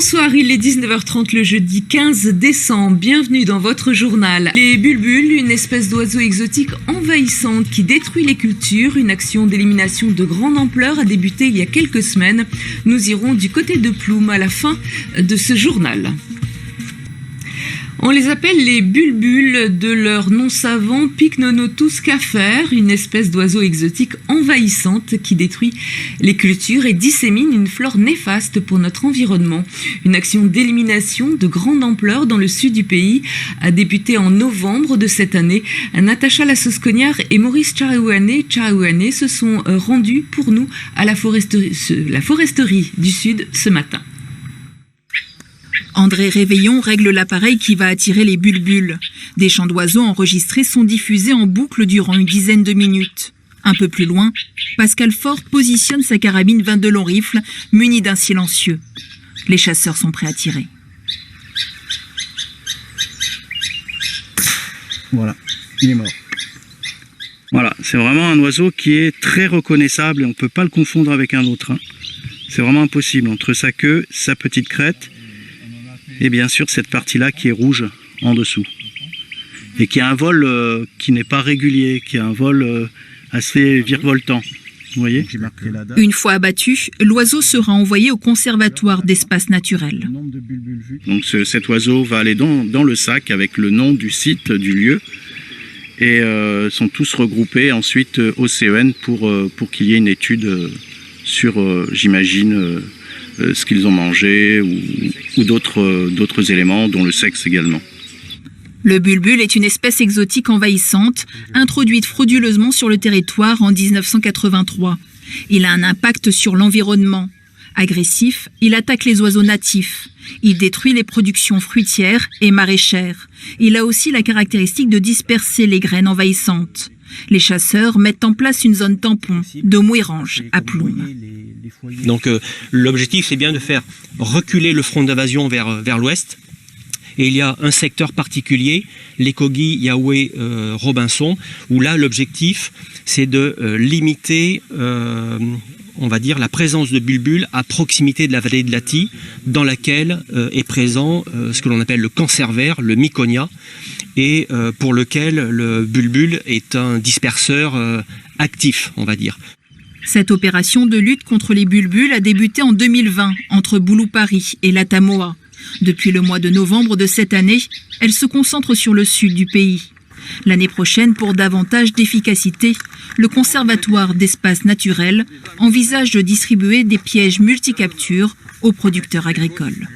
Bonsoir, il est 19h30 le jeudi 15 décembre. Bienvenue dans votre journal. Les bulbuls, une espèce d'oiseau exotique envahissante qui détruit les cultures. Une action d'élimination de grande ampleur a débuté il y a quelques semaines. Nous irons du côté de Ploum à la fin de ce journal. On les appelle les bulbuls de leur nom savant Pycnonotus cafer, une espèce d'oiseau exotique envahissante qui détruit les cultures et dissémine une flore néfaste pour notre environnement. Une action d'élimination de grande ampleur dans le sud du pays a débuté en novembre de cette année. Natacha Lassos-Cognard et Maurice Charaouané se sont rendus pour nous à la foresterie du sud ce matin. André Réveillon règle l'appareil qui va attirer les bulbuls. Des chants d'oiseaux enregistrés sont diffusés en boucle durant une dizaine de minutes. Un peu plus loin, Pascal Faure positionne sa carabine 22 long rifle munie d'un silencieux. Les chasseurs sont prêts à tirer. Voilà, il est mort. Voilà, c'est vraiment un oiseau qui est très reconnaissable et on ne peut pas le confondre avec un autre. C'est vraiment impossible entre sa queue, sa petite crête et bien sûr cette partie-là qui est rouge en dessous. Et qui a un vol qui n'est pas régulier, qui a un vol assez virevoltant. Vous voyez ? Une fois abattu, l'oiseau sera envoyé au conservatoire d'espaces naturels. Donc cet oiseau va aller dans le sac avec le nom du site, du lieu, et sont tous regroupés ensuite au CEN pour qu'il y ait une étude sur, j'imagine, ce qu'ils ont mangé ou d'autres éléments, dont le sexe également. Le bulbul est une espèce exotique envahissante, introduite frauduleusement sur le territoire en 1983. Il a un impact sur l'environnement. Agressif, il attaque les oiseaux natifs. Il détruit les productions fruitières et maraîchères. Il a aussi la caractéristique de disperser les graines envahissantes. Les chasseurs mettent en place une zone tampon de Mouérange à Ploum. Donc l'objectif, c'est bien de faire reculer le front d'invasion vers l'ouest. Et il y a un secteur particulier, l'Écogui, Yahweh, Robinson, où là l'objectif, c'est de limiter, on va dire, la présence de bulbuls à proximité de la vallée de l'Ati, dans laquelle est présent ce que l'on appelle le cancervère, le Myconia, et pour lequel le bulbul est un disperseur actif, on va dire. Cette opération de lutte contre les bulbuls a débuté en 2020 entre Boulou-Paris et l'Atamoa. Depuis le mois de novembre de cette année, elle se concentre sur le sud du pays. L'année prochaine, pour davantage d'efficacité, le Conservatoire d'espaces naturels envisage de distribuer des pièges multicaptures aux producteurs agricoles.